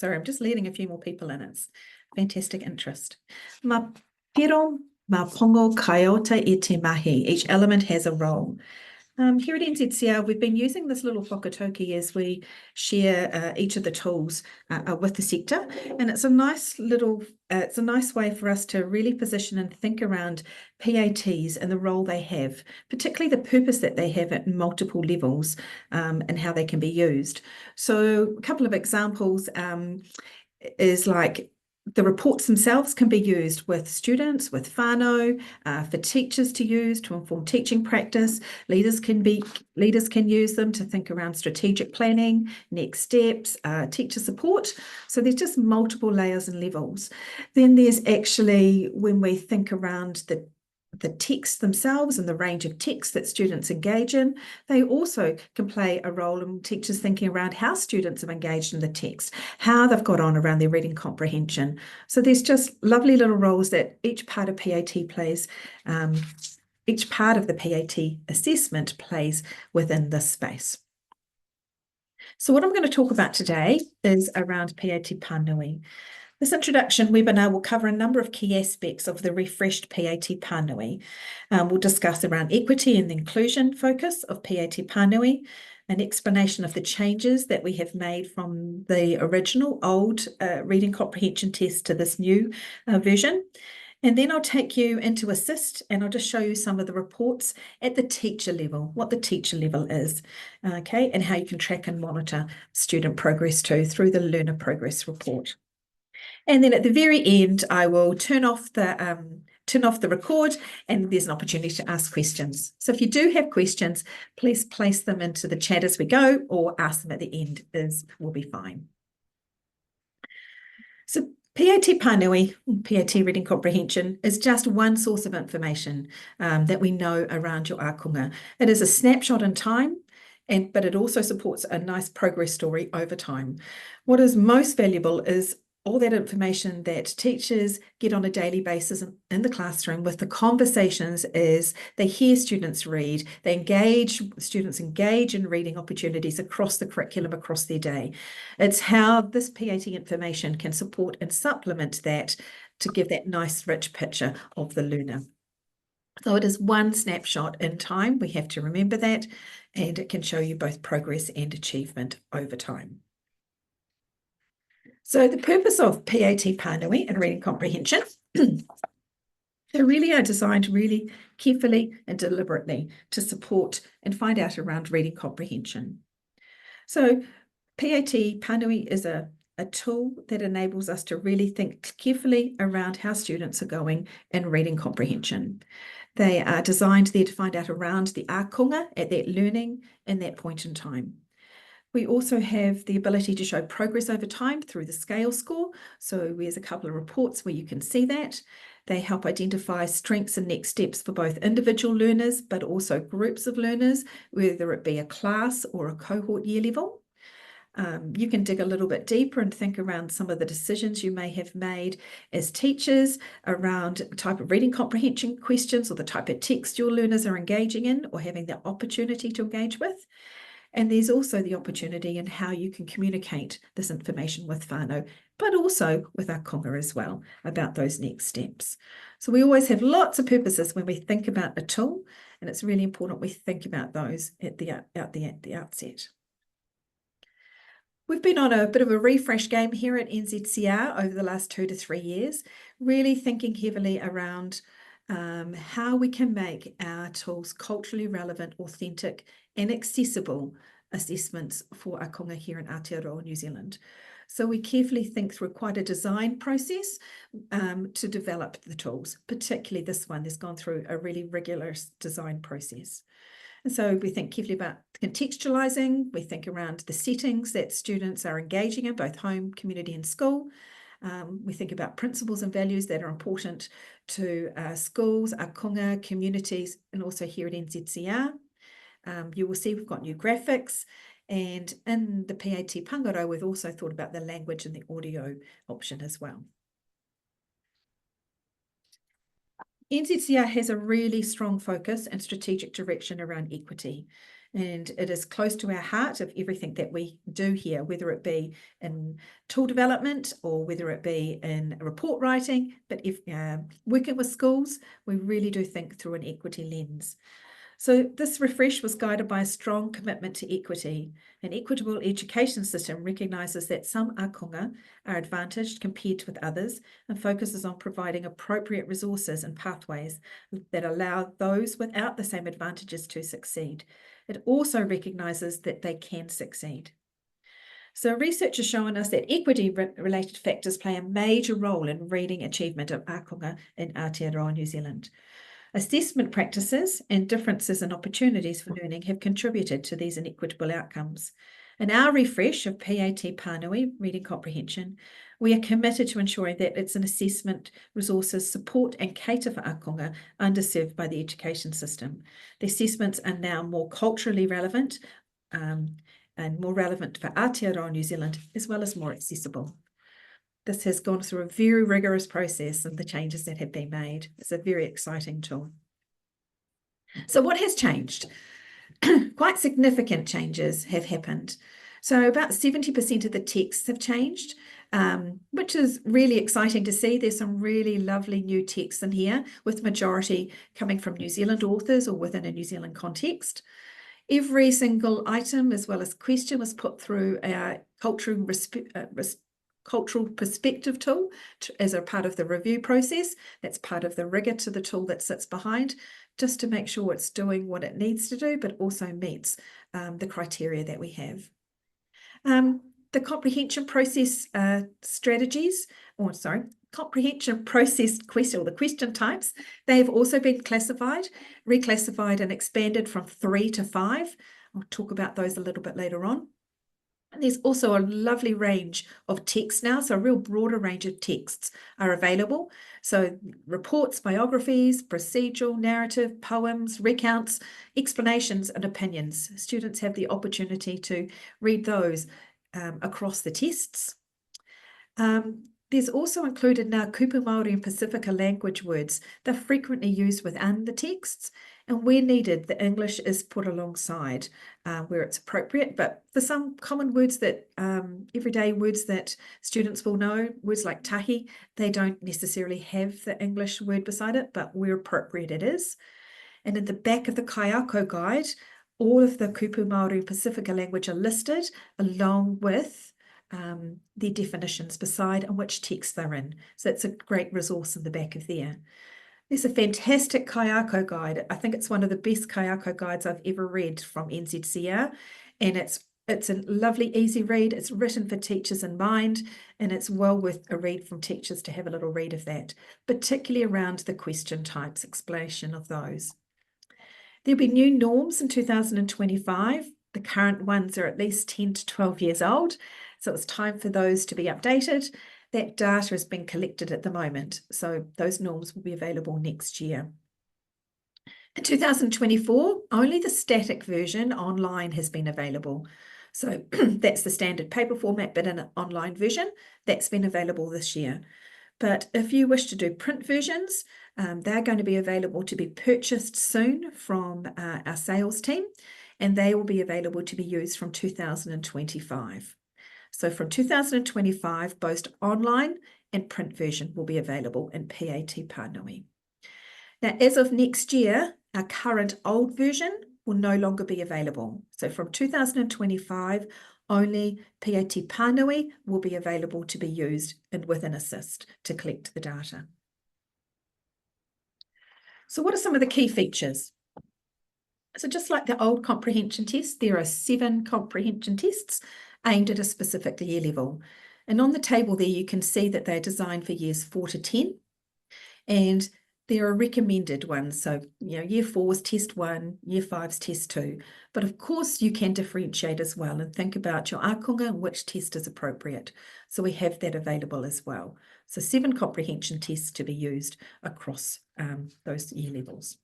Sorry, I'm just letting a few more people in. It's fantastic interest. Ma pero, ma pongo kaiota I te mahi. Each element has a role. Here at NZCR, we've been using this little whakatauki as we share each of the tools with the sector, and it's a nice way for us to really position and think around PATs and the role they have, particularly the purpose that they have at multiple levels, and how they can be used. So a couple of examples is like the reports themselves can be used with students, with whānau, for teachers to use to inform teaching practice. Leaders can use them to think around strategic planning, next steps, teacher support. So there's just multiple layers and levels. Then there's actually, when we think around the texts themselves and the range of texts that students engage in, they also can play a role in teachers thinking around how students have engaged in the text, how they've got on around their reading comprehension. So there's just lovely little roles that each part of PAT plays, each part of the PAT assessment plays within this space. So what I'm going to talk about today is around PAT Pānui. This introduction webinar will cover a number of key aspects of the refreshed PAT Pānui. We'll discuss around equity and inclusion focus of PAT Pānui, an explanation of the changes that we have made from the original old reading comprehension test to this new version. And then I'll take you into Assist, and I'll just show you some of the reports at the teacher level, what the teacher level is, okay, and how you can track and monitor student progress too through the Learner Progress Report. And then at the very end, I will turn off the record, and there's an opportunity to ask questions. So if you do have questions, please place them into the chat as we go, or ask them at the end, will be fine. So PAT Pānui, PAT Reading Comprehension, is just one source of information that we know around your ākonga. It is a snapshot in time, but it also supports a nice progress story over time. What is most valuable is all that information that teachers get on a daily basis in the classroom with the conversations as they hear students read, students engage in reading opportunities across the curriculum, across their day. It's how this PAT information can support and supplement that to give that nice rich picture of the learner. So it is one snapshot in time, we have to remember that, and it can show you both progress and achievement over time. So the purpose of PAT Pānui and reading comprehension, they really are designed really carefully and deliberately to support and find out around reading comprehension. So PAT Pānui is a tool that enables us to really think carefully around how students are going in reading comprehension. They are designed there to find out around the ākonga at that learning in that point in time. We also have the ability to show progress over time through the scale score. So there's a couple of reports where you can see that. They help identify strengths and next steps for both individual learners, but also groups of learners, whether it be a class or a cohort year level. You can dig a little bit deeper and think around some of the decisions you may have made as teachers around the type of reading comprehension questions or the type of text your learners are engaging in or having the opportunity to engage with. And there's also the opportunity in how you can communicate this information with whānau, but also with ākonga as well about those next steps. So we always have lots of purposes when we think about a tool, and it's really important we think about those at the outset. We've been on a bit of a refresh game here at NZCR over the last 2 to 3 years, really thinking heavily around how we can make our tools culturally relevant, authentic and accessible assessments for ākonga here in Aotearoa, New Zealand. So we carefully think through quite a design process to develop the tools, particularly this one that's gone through a really rigorous design process. And so we think carefully about contextualizing, we think around the settings that students are engaging in, both home, community and school. We think about principles and values that are important to schools, ākonga, communities, and also here at NZCR. You will see we've got new graphics, and in the PAT Pāngarau, we've also thought about the language and the audio option as well. NZCR has a really strong focus and strategic direction around equity. and it is close to our heart of everything that we do here, whether it be in tool development or whether it be in report writing. But if working with schools, we really do think through an equity lens. So this refresh was guided by a strong commitment to equity. An equitable education system recognises that some akonga are advantaged compared with others and focuses on providing appropriate resources and pathways that allow those without the same advantages to succeed. It also recognises that they can succeed. So research has shown us that equity-related factors play a major role in reading achievement of akonga in Aotearoa, New Zealand. Assessment practices and differences in opportunities for learning have contributed to these inequitable outcomes. In our refresh of PAT Pānui, reading comprehension, we are committed to ensuring that its assessment resources support and cater for akonga underserved by the education system. The assessments are now more culturally relevant and more relevant for Aotearoa, New Zealand, as well as more accessible. This has gone through a very rigorous process and the changes that have been made. It's a very exciting tool. So what has changed? Quite significant changes have happened. So about 70% of the texts have changed, which is really exciting to see. There's some really lovely new texts in here, with majority coming from New Zealand authors or within a New Zealand context. Every single item as well as question was put through our cultural perspective tool as a part of the review process. That's part of the rigor to the tool that sits behind, just to make sure it's doing what it needs to do, but also meets the criteria that we have. The comprehension process comprehension process question, or the question types, they have also been reclassified and expanded from 3 to 5. I'll talk about those a little bit later on. And there's also a lovely range of texts now, so a real broader range of texts are available. So reports, biographies, procedural, narrative, poems, recounts, explanations and opinions. Students have the opportunity to read those across the tests. There's also included now Kupu Māori and Pasifika language words. They're frequently used within the texts, and where needed, the English is put alongside where it's appropriate. But for some common words that, everyday words that students will know, words like tahi, they don't necessarily have the English word beside it, but where appropriate it is. And in the back of the Kaiako guide, all of the Kupu Māori and Pasifika language are listed along with their definitions beside and which text they're in. So it's a great resource in the back of there. There's a fantastic Kaiako guide. I think it's one of the best Kaiako guides I've ever read from NZCR, and it's a lovely, easy read. It's written for teachers in mind, and it's well worth a read from teachers to have a little read of that, particularly around the question types, explanation of those. There'll be new norms in 2025. The current ones are at least 10 to 12 years old, so it's time for those to be updated. That data is being collected at the moment, so those norms will be available next year. In 2024, only the static version online has been available. So that's the standard paper format, but in an online version, that's been available this year. But if you wish to do print versions, they're going to be available to be purchased soon from our sales team, and they will be available to be used from 2025. So from 2025, both online and print version will be available in PAT Pānui. Now, as of next year, our current old version will no longer be available. So from 2025, only PAT Pānui will be available to be used with an assist to collect the data. So what are some of the key features? So just like the old comprehension test, there are 7 comprehension tests aimed at a specific year level. And on the table there, you can see that they're designed for years 4 to 10. And there are recommended ones. So, year 4's test 1, year 5's test 2. But of course, you can differentiate as well and think about your akonga and which test is appropriate. So we have that available as well. So 7 comprehension tests to be used across those year levels.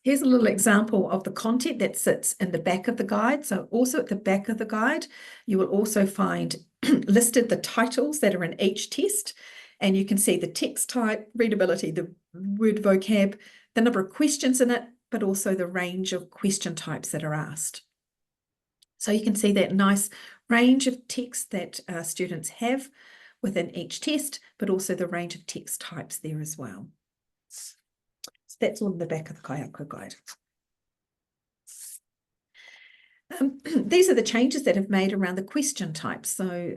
Here's a little example of the content that sits in the back of the guide. So also at the back of the guide, you will also find listed the titles that are in each test. And you can see the text type, readability, the word vocab, the number of questions in it, but also the range of question types that are asked. So you can see that nice range of text that students have within each test, but also the range of text types there as well. So that's all in the back of the Kaiako Guide. These are the changes that have made around the question types, so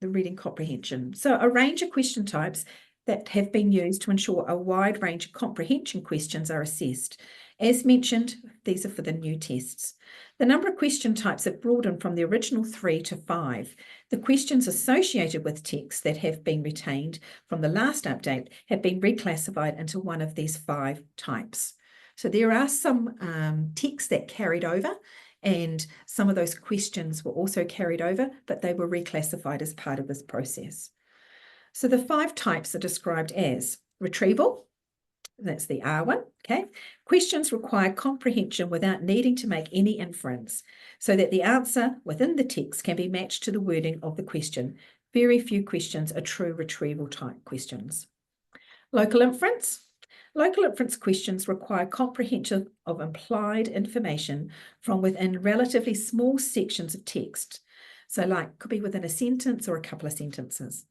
the reading comprehension. So a range of question types that have been used to ensure a wide range of comprehension questions are assessed. As mentioned, these are for the new tests. The number of question types have broadened from the original 3 to 5. The questions associated with text that have been retained from the last update have been reclassified into one of these 5 types. So there are some text that carried over, and some of those questions were also carried over, but they were reclassified as part of this process. So the 5 types are described as retrieval, that's the R one, okay? Questions require comprehension without needing to make any inference, so that the answer within the text can be matched to the wording of the question. Very few questions are true retrieval type questions. Local inference. Local inference questions require comprehension of implied information from within relatively small sections of text. So like could be within a sentence or a couple of sentences.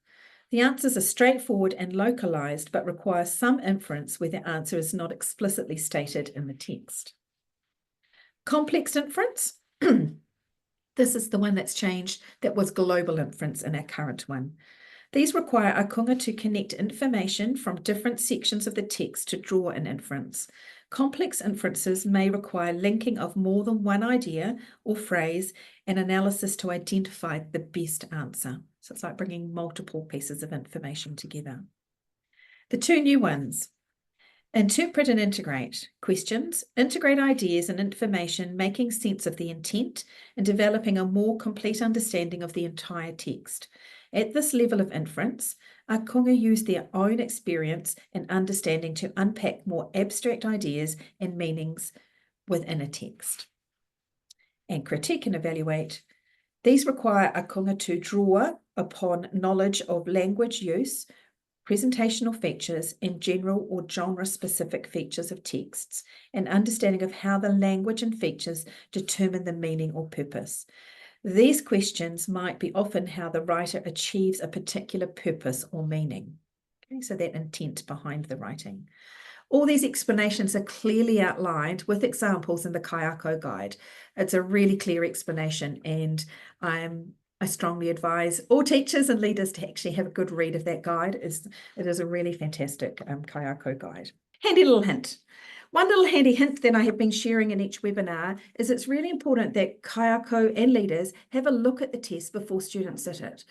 The answers are straightforward and localized, but require some inference where the answer is not explicitly stated in the text. Complex inference. This is the one that's changed, that was global inference in our current one. These require a kunga to connect information from different sections of the text to draw an inference. Complex inferences may require linking of more than one idea or phrase and analysis to identify the best answer. So it's like bringing multiple pieces of information together. The 2 new ones. Interpret and integrate questions, integrate ideas and information, making sense of the intent and developing a more complete understanding of the entire text. At this level of inference, our kunga use their own experience and understanding to unpack more abstract ideas and meanings within a text. And critique and evaluate. These require a kunga to draw upon knowledge of language use, presentational features, and general or genre-specific features of texts, and understanding of how the language and features determine the meaning or purpose. These questions might be often how the writer achieves a particular purpose or meaning. Okay, so that intent behind the writing. All these explanations are clearly outlined with examples in the Kaiako Guide. It's a really clear explanation, and I strongly advise all teachers and leaders to actually have a good read of that guide. It is a really fantastic Kaiako Guide. Handy little hint. One little handy hint that I have been sharing in each webinar is it's really important that Kaiako and leaders have a look at the test before students sit it.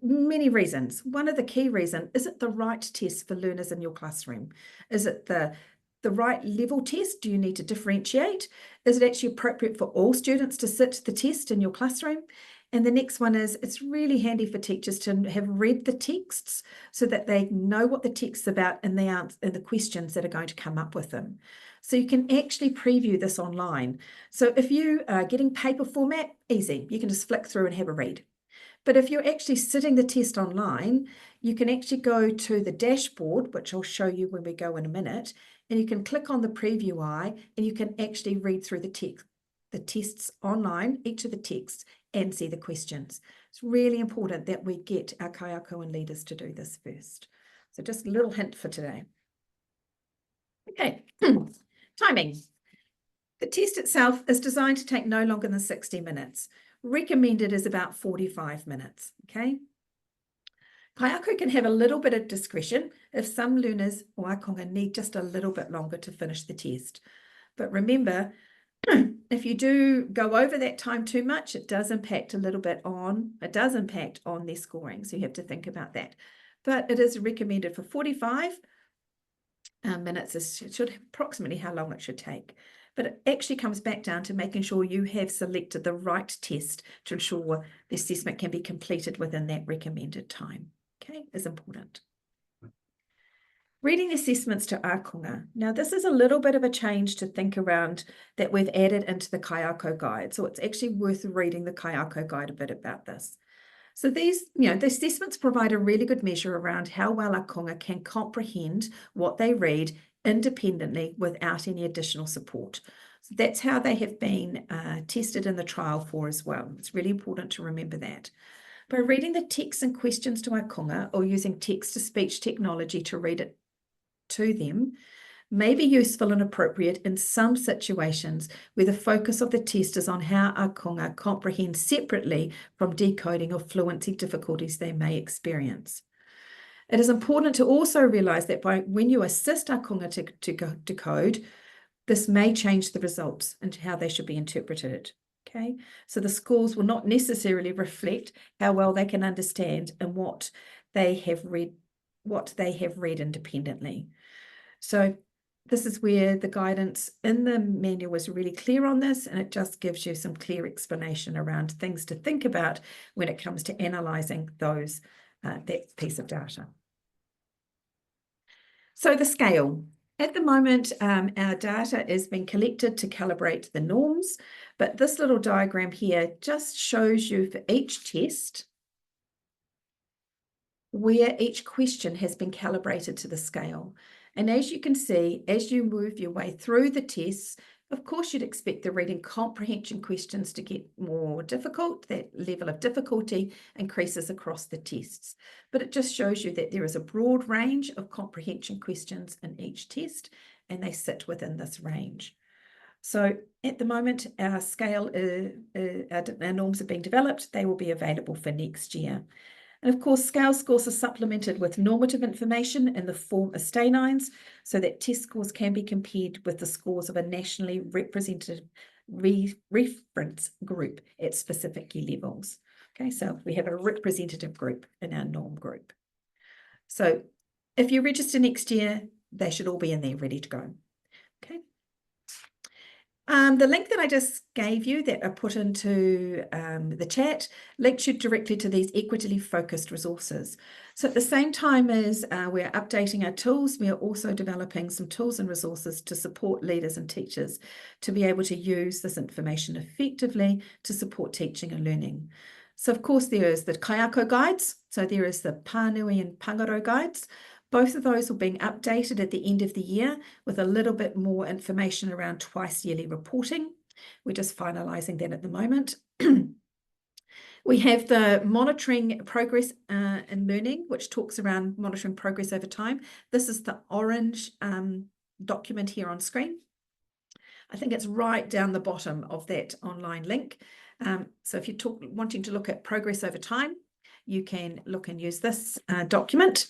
Many reasons. One of the key reasons, is it the right test for learners in your classroom? Is it the right level test? Do you need to differentiate? Is it actually appropriate for all students to sit the test in your classroom? And the next one is, it's really handy for teachers to have read the texts so that they know what the text's about and the questions that are going to come up with them. So you can actually preview this online. So if you are getting paper format, easy. You can just flick through and have a read. But if you're actually sitting the test online, you can actually go to the dashboard, which I'll show you when we go in a minute, and you can click on the preview eye and you can actually read through the tests online, each of the texts, and see the questions. It's really important that we get our kaiako and leaders to do this first. So just a little hint for today. Okay, timing. The test itself is designed to take no longer than 60 minutes. Recommended is about 45 minutes, okay? Kaiako can have a little bit of discretion if some learners or aikonga need just a little bit longer to finish the test. But remember, if you do go over that time too much, it does impact on their scoring. So you have to think about that. But it is recommended for 45 minutes. It should approximately how long it should take. But it actually comes back down to making sure you have selected the right test to ensure the assessment can be completed within that recommended time. Okay, is important. Reading assessments to aikonga. Now, this is a little bit of a change to think around that we've added into the Kaiako Guide. So it's actually worth reading the Kaiako Guide a bit about this. So these, the assessments provide a really good measure around how well aikonga can comprehend what they read independently without any additional support. So that's how they have been tested in the trial for as well. It's really important to remember that. By reading the text and questions to our kunga or using text-to-speech technology to read it to them may be useful and appropriate in some situations where the focus of the test is on how our kunga comprehend separately from decoding or fluency difficulties they may experience. It is important to also realise that when you assist our kunga to decode, this may change the results and how they should be interpreted. Okay, so the scores will not necessarily reflect how well they can understand and what they have read independently. So this is where the guidance in the manual was really clear on this, and it just gives you some clear explanation around things to think about when it comes to analysing those that piece of data. So the scale. At the moment, our data is being collected to calibrate the norms, but this little diagram here just shows you for each test where each question has been calibrated to the scale. And as you can see, as you move your way through the tests, of course, you'd expect the reading comprehension questions to get more difficult. That level of difficulty increases across the tests. But it just shows you that there is a broad range of comprehension questions in each test, and they sit within this range. So at the moment, our scale, our norms are being developed. They will be available for next year. And of course, scale scores are supplemented with normative information in the form of stanines, so that test scores can be compared with the scores of a nationally represented reference group at specific year levels. Okay, so we have a representative group in our norm group. So if you register next year, they should all be in there ready to go. Okay. The link that I just gave you that I put into the chat links you directly to these equitably focused resources. So at the same time as we're updating our tools, we are also developing some tools and resources to support leaders and teachers to be able to use this information effectively to support teaching and learning. So of course there is the kaiako guides, so there is the Pānui and Pangaro guides. Both of those are being updated at the end of the year with a little bit more information around twice yearly reporting. We're just finalising that at the moment. We have the monitoring progress in learning, which talks around monitoring progress over time. This is the orange document here on screen. I think it's right down the bottom of that online link. So if you're wanting to look at progress over time, you can look and use this document.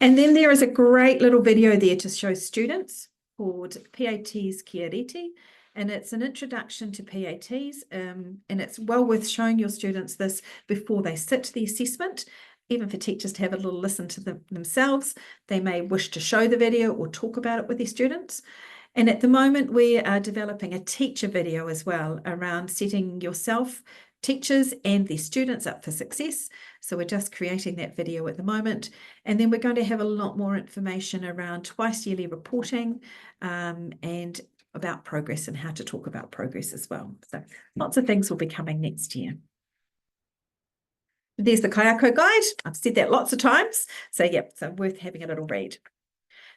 And then there is a great little video there to show students called PAT's Kia Reti, and it's an introduction to PATs, and it's well worth showing your students this before they sit the assessment, even for teachers to have a little listen to themselves. They may wish to show the video or talk about it with their students. And at the moment, we are developing a teacher video as well around setting yourself, teachers and their students up for success. So we're just creating that video at the moment. And then we're going to have a lot more information around twice yearly reporting and about progress and how to talk about progress as well. So lots of things will be coming next year. There's the kaiako guide. I've said that lots of times. So yeah, so worth having a little read.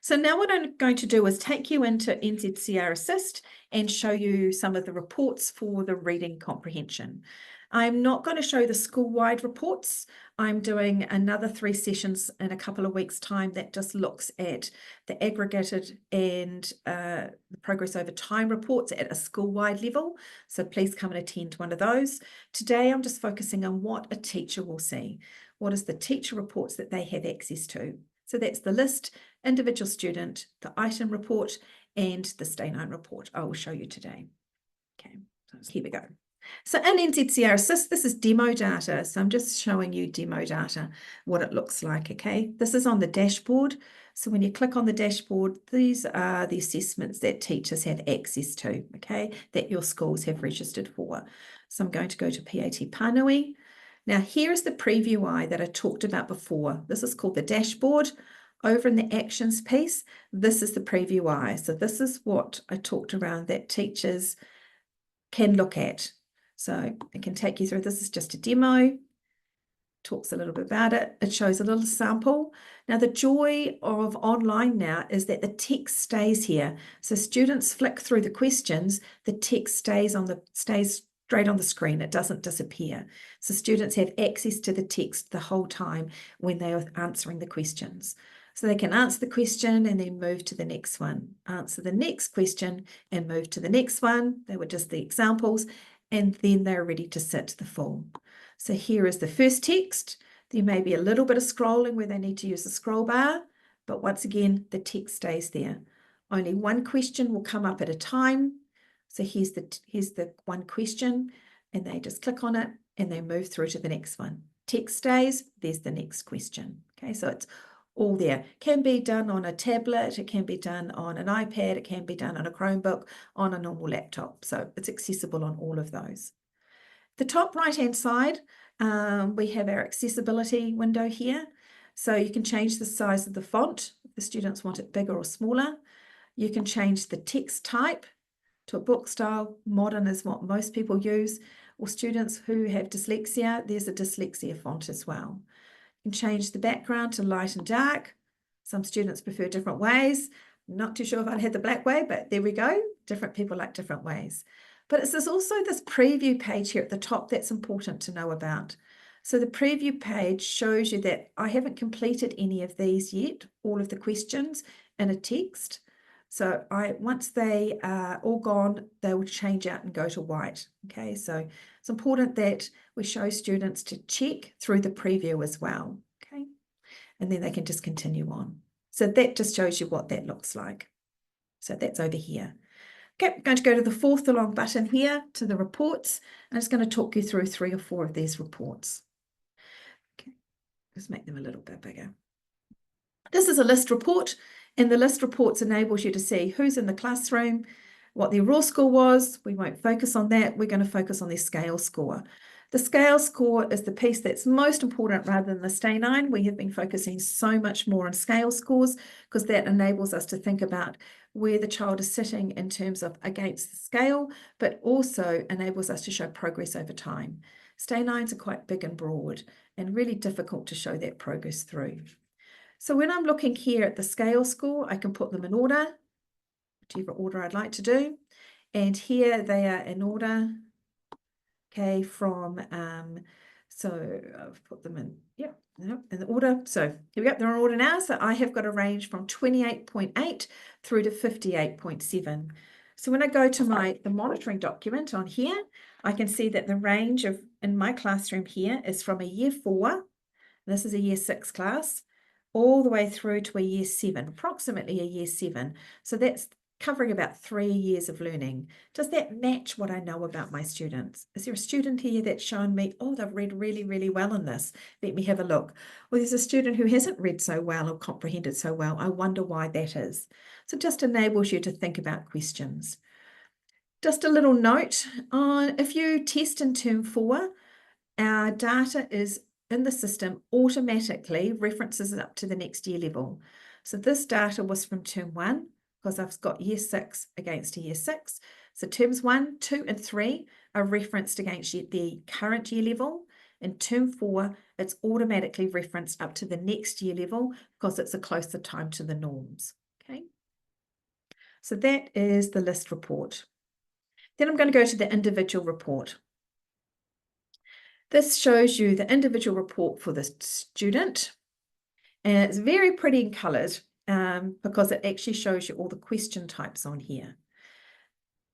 So now what I'm going to do is take you into NZCR Assist and show you some of the reports for the reading comprehension. I'm not going to show the school-wide reports. I'm doing another 3 sessions in a couple of weeks' time that just looks at the aggregated and the progress over time reports at a school-wide level. So please come and attend one of those. Today, I'm just focusing on what a teacher will see. What is the teacher reports that they have access to? So that's the list, individual student, the item report, and the stanine report I will show you today. Okay, so here we go. So in NZCR Assist, this is demo data. So I'm just showing you demo data, what it looks like, okay? This is on the dashboard. So when you click on the dashboard, these are the assessments that teachers have access to, okay, that your schools have registered for. So I'm going to go to PAT Pānui. Now, here's the preview eye that I talked about before. This is called the dashboard. Over in the actions piece, this is the preview eye. So this is what I talked around that teachers can look at. So I can take you through. This is just a demo. talks a little bit about it. It shows a little sample. Now, the joy of online now is that the text stays here. So students flick through the questions, the text stays straight on the screen. It doesn't disappear. So students have access to the text the whole time when they are answering the questions. So they can answer the question and then move to the next one, answer the next question and move to the next one. They were just the examples, and then they're ready to sit the full. So here is the first text. There may be a little bit of scrolling where they need to use the scroll bar, but once again, the text stays there. Only one question will come up at a time. So here's the one question, and they just click on it and they move through to the next one. Text stays, there's the next question. Okay, so it's all there. Can be done on a tablet, it can be done on an iPad, it can be done on a Chromebook, on a normal laptop. So it's accessible on all of those. The top right-hand side, we have our accessibility window here. So you can change the size of the font if the students want it bigger or smaller. You can change the text type to a book style. Modern is what most people use. Or students who have dyslexia, there's a dyslexia font as well. You can change the background to light and dark. Some students prefer different ways. I'm not too sure if I'd had the black way, but there we go. Different people like different ways. But it's also this preview page here at the top that's important to know about. So the preview page shows you that I haven't completed any of these yet, all of the questions in a text. So once they are all gone, they will change out and go to white. Okay, so it's important that we show students to check through the preview as well. Okay, and then they can just continue on. So that just shows you what that looks like. So that's over here. Okay, I'm going to go to the fourth along button here to the reports. I'm just going to talk you through 3 or 4 of these reports. Okay, just make them a little bit bigger. This is a list report, and the list reports enables you to see who's in the classroom, what their raw score was. We won't focus on that. We're going to focus on their scale score. The scale score is the piece that's most important rather than the stay 9. We have been focusing so much more on scale scores because that enables us to think about where the child is sitting in terms of against the scale, but also enables us to show progress over time. Stay 9s are quite big and broad and really difficult to show that progress through. So when I'm looking here at the scale score, I can put them in order, whichever order I'd like to do. And here they are in order. Okay, from, so I've put them in, in the order. So here we go, they're in order now. So I have got a range from 28.8 through to 58.7. So when I go to the monitoring document on here, I can see that the range in my classroom here is from a year 4, this is a year 6 class, all the way through to a year 7, approximately a year 7. So that's covering about 3 years of learning. Does that match what I know about my students? Is there a student here that's shown me, oh, they've read really, really well in this? Let me have a look. Well, there's a student who hasn't read so well or comprehended so well. I wonder why that is. So it just enables you to think about questions. Just a little note on if you test in term 4, our data is in the system automatically references it up to the next year level. So this data was from term 1, because I've got year 6 against a year 6. So terms 1, 2, and 3 are referenced against the current year level. In term 4, it's automatically referenced up to the next year level because it's a closer time to the norms. Okay. So that is the list report. Then I'm going to go to the individual report. This shows you the individual report for the student. And it's very pretty in colours. Because it actually shows you all the question types on here.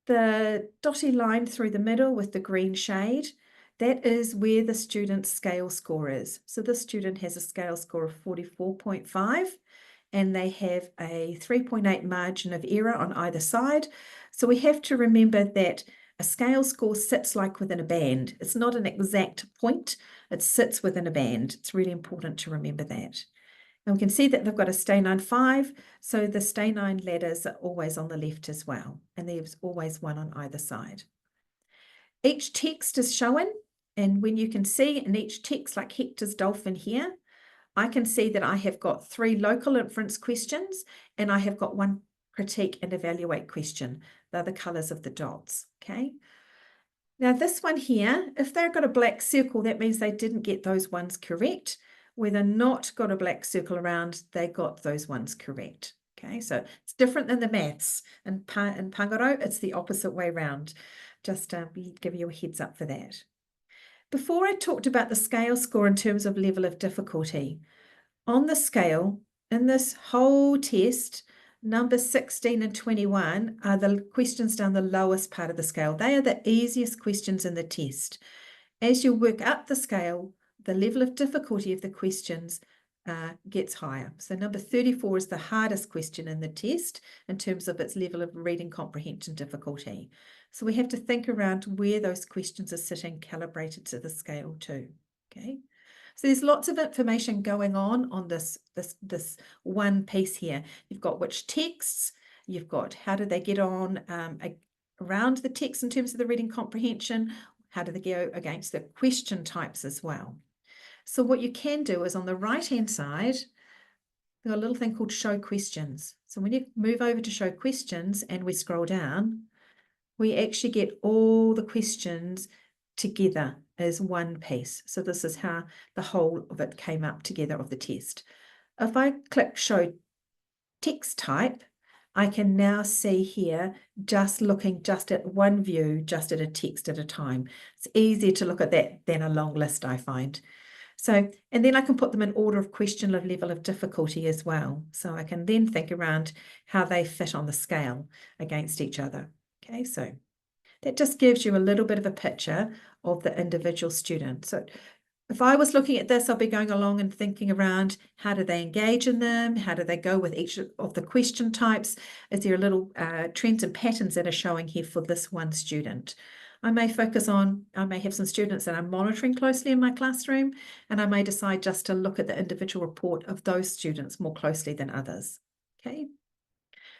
The dotted line through the middle with the green shade, that is where the student's scale score is. So this student has a scale score of 44.5 and they have a 3.8 margin of error on either side. So we have to remember that a scale score sits like within a band. It's not an exact point, it sits within a band. It's really important to remember that. And we can see that they've got a stay 9 5, so the stay 9 letters are always on the left as well, and there's always one on either side. Each text is shown, and when you can see in each text, like Hector's dolphin here, I can see that I have got 3 local inference questions, and I have got 1 critique and evaluate question. They're the colours of the dots, okay? Now this one here, if they've got a black circle, that means they didn't get those ones correct. Where they're not got a black circle around, they got those ones correct. Okay, so it's different than the maths. In Pangaro, it's the opposite way round. Just give you a heads up for that. Before I talked about the scale score in terms of level of difficulty, on the scale, in this whole test, numbers 16 and 21 are the questions down the lowest part of the scale. They are the easiest questions in the test. As you work up the scale, the level of difficulty of the questions gets higher. So number 34 is the hardest question in the test in terms of its level of reading comprehension difficulty. So we have to think around where those questions are sitting calibrated to the scale too. Okay. So there's lots of information going on this one piece here. You've got which texts, you've got how do they get on around the text in terms of the reading comprehension, how do they go against the question types as well. So what you can do is on the right-hand side, we've got a little thing called show questions. So when you move over to show questions and we scroll down, we actually get all the questions together as one piece. So this is how the whole of it came up together of the test. If I click show text type, I can now see here just looking just at one view, just at a text at a time. It's easier to look at that than a long list, I find. So, and then I can put them in order of question of level of difficulty as well. So I can then think around how they fit on the scale against each other. Okay, so that just gives you a little bit of a picture of the individual student. So if I was looking at this, I'll be going along and thinking around how do they engage in them? How do they go with each of the question types? Is there a little trends and patterns that are showing here for this one student? I may have some students that I'm monitoring closely in my classroom, and I may decide just to look at the individual report of those students more closely than others. Okay,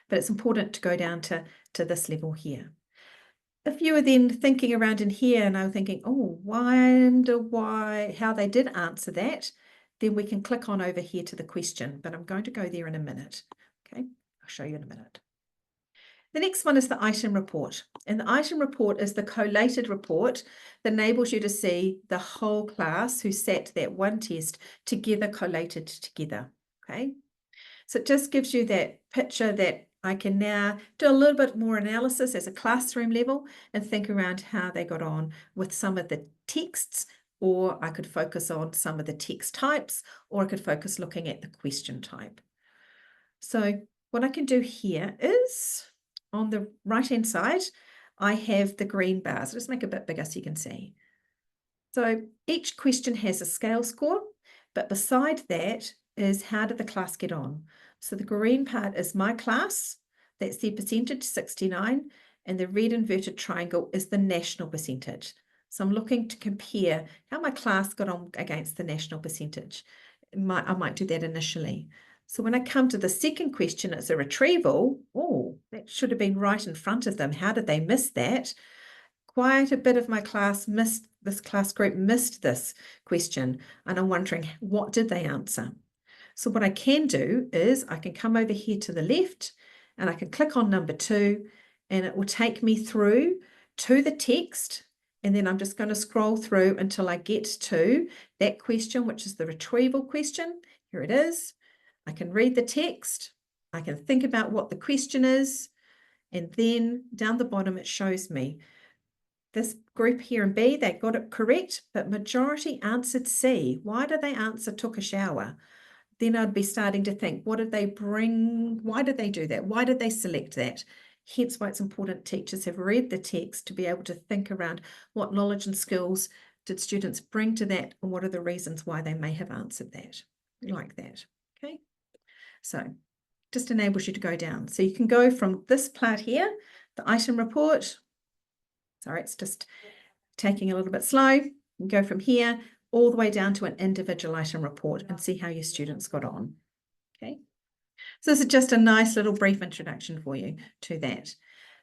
but it's important to go down to this level here. If you were then thinking around in here and I'm thinking, oh, how they did answer that, then we can click on over here to the question, but I'm going to go there in a minute. Okay, I'll show you in a minute. The next one is the item report. And the item report is the collated report that enables you to see the whole class who sat that one test together, collated together. Okay, so it just gives you that picture that I can now do a little bit more analysis as a classroom level and think around how they got on with some of the texts, or I could focus on some of the text types, or I could focus looking at the question type. So what I can do here is on the right-hand side, I have the green bars. I'll just make it a bit bigger so you can see. So each question has a scale score, but beside that is how did the class get on? So the green part is my class, that's the percentage, 69, and the red inverted triangle is the national percentage. So I'm looking to compare how my class got on against the national percentage. I might do that initially. So when I come to the second question, it's a retrieval. Oh, that should have been right in front of them. How did they miss that? Quite a bit of my class missed, this class group missed this question, and I'm wondering, what did they answer? So what I can do is I can come over here to the left and I can click on number 2 and it will take me through to the text, and then I'm just going to scroll through until I get to that question, which is the retrieval question. Here it is. I can read the text. I can think about what the question is, and then down the bottom it shows me this group here in B, they got it correct, but majority answered C. Why did they answer took a shower? Then I'd be starting to think, what did they bring? Why did they do that? Why did they select that? Hence why it's important teachers have read the text to be able to think around what knowledge and skills did students bring to that, and what are the reasons why they may have answered that like that. Okay, so just enables you to go down. So you can go from this part here, the item report. Sorry, it's just taking a little bit slow. You can go from here all the way down to an individual item report and see how your students got on. Okay, so this is just a nice little brief introduction for you to that.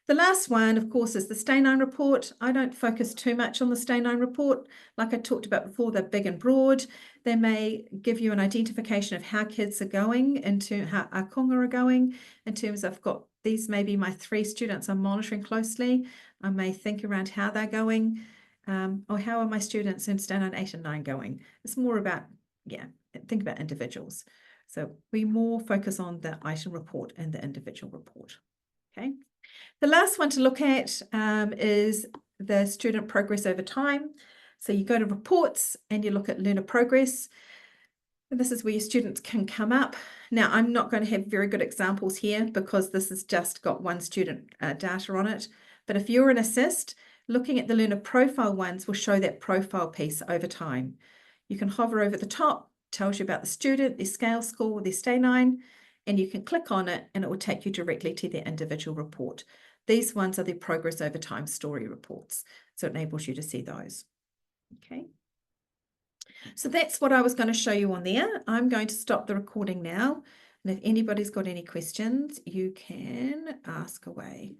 The last one, of course, is the Stay9 report. I don't focus too much on the Stay9 report. Like I talked about before, they're big and broad. They may give you an identification of how kids are going, into how our konga are going, in terms of these may be my 3 students I'm monitoring closely. I may think around how they're going, or how are my students in standard 8 and 9 going. It's more about, think about individuals. So we more focus on the item report and the individual report. Okay. The last one to look at is the student progress over time. So you go to reports and you look at learner progress. And this is where your students can come up. Now, I'm not going to have very good examples here because this has just got one student data on it. But if you're an assist, looking at the learner profile ones will show that profile piece over time. You can hover over the top, tells you about the student, their scale score, their stay 9, and you can click on it and it will take you directly to their individual report. These ones are the progress over time story reports. So it enables you to see those. Okay. So that's what I was going to show you on there. I'm going to stop the recording now. And if anybody's got any questions, you can ask away.